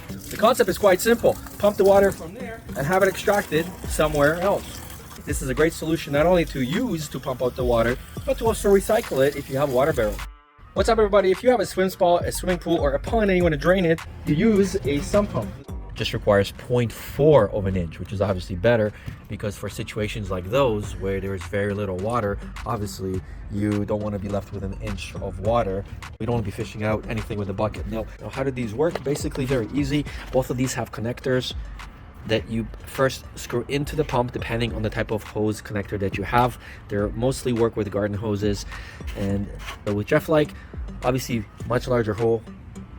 The concept is quite simple. Pump the water from there and have it extracted somewhere else. This is a great solution not only to use to pump out the water, but to also recycle it if you have water barrels. What's up everybody? If you have a swim spa, a swimming pool, or a pond and you want to drain it, you use a sump pump. Just requires 0.4 of an inch, which is obviously better because for situations like those where there's very little water, obviously you don't want to be left with an inch of water. We don't want to be fishing out anything with a bucket. Now how do these work? Basically very easy. Both of these have connectors that you first screw into the pump depending on the type of hose connector that you have. They mostly work with garden hoses, and with Jeff-like, obviously much larger hole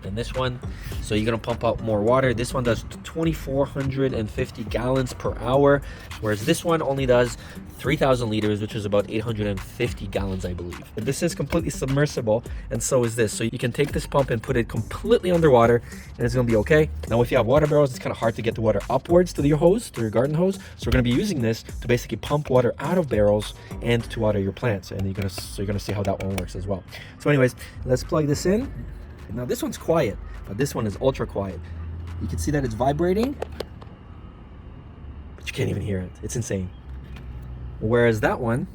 than this one, so you're gonna pump out more water. This one does 2,450 gallons per hour, whereas this one only does 3,000 liters, which is about 850 gallons, I believe. But this is completely submersible, and so is this. So you can take this pump and put it completely underwater, and it's gonna be okay. Now, if you have water barrels, it's kind of hard to get the water upwards to your hose, to your garden hose. So we're gonna be using this to basically pump water out of barrels and to water your plants, and you're gonna see how that one works as well. So anyways, let's plug this in. Now this one's quiet, but this one is ultra quiet. You can see that it's vibrating, but you can't even hear it. It's insane. Whereas that one,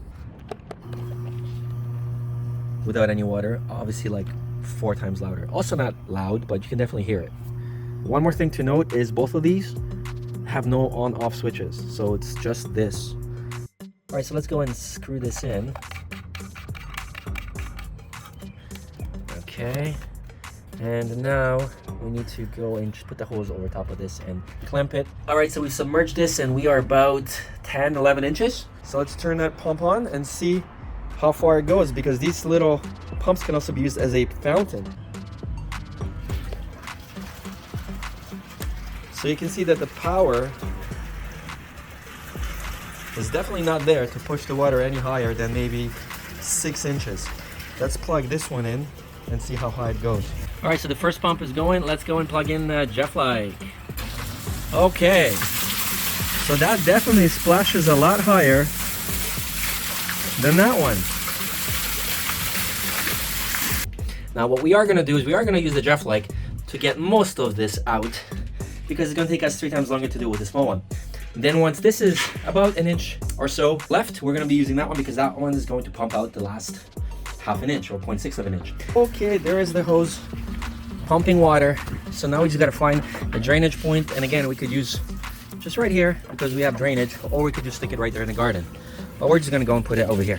without any water, obviously like 4 times louder. Also not loud, but you can definitely hear it. One more thing to note is both of these have no on-off switches, so it's just this. All right, so let's go and screw this in. Okay. And now we need to go and just put the hose over top of this and clamp it. All right, so we submerged this and we are about 10, 11 inches. So let's turn that pump on and see how far it goes, because these little pumps can also be used as a fountain. So you can see that the power is definitely not there to push the water any higher than maybe 6 inches. Let's plug this one in and see how high it goes. All right, so the first pump is going. Let's go and plug in Jeff-like. Okay, so that definitely splashes a lot higher than that one. Now what we are gonna do is we are gonna use the Jeff-like to get most of this out, because it's gonna take us 3 times longer to do it with the small one. Then once this is about an inch or so left, we're gonna be using that one because that one is going to pump out the last half an inch or 0.6 of an inch. Okay, there is the hose pumping water. So now we just gotta find a drainage point, and again we could use just right here because we have drainage, or we could just stick it right there in the garden, but we're just gonna go and put it over here.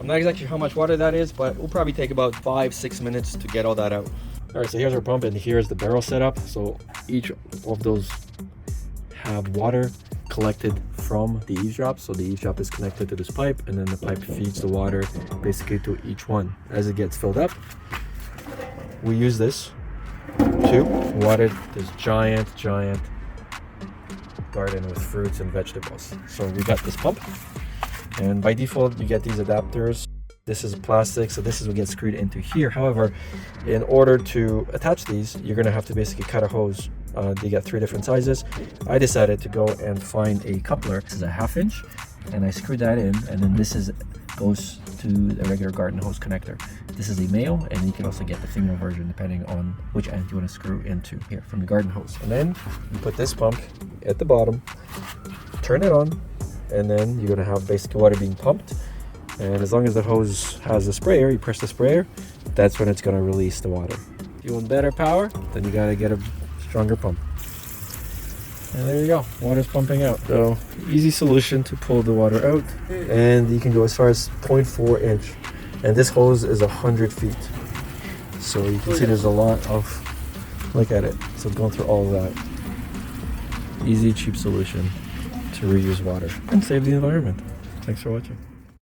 I'm not exactly sure how much water that is, but we'll probably take about 5-6 minutes to get all that out. All right, so here's our pump and here's the barrel setup. So each of those have water collected from the eavesdrop. So the eavesdrop is connected to this pipe, and then the pipe feeds the water basically to each one. As it gets filled up, we use this to water this giant garden with fruits and vegetables. So we got this pump, and by default you get these adapters. This is plastic, so this is what gets screwed into here. However, in order to attach these, you're gonna have to basically cut a hose. They get 3 different sizes. I decided to go and find a coupler. This is a 1/2 inch, and I screwed that in, and then this goes to the regular garden hose connector. This is a male, and you can also get the female version depending on which end you want to screw into here from the garden hose. And then you put this pump at the bottom, turn it on, and then you're gonna have basically water being pumped. And as long as the hose has a sprayer, you press the sprayer, that's when it's gonna release the water. If you want better power, then you gotta get a stronger pump. And there you go, water's pumping out. So easy solution to pull the water out, and you can go as far as 0.4 inch. And this hose is 100 feet. So you can see there's a lot of, look at it. So it's going through all of that. Easy, cheap solution to reuse water and save the environment. Thanks for watching.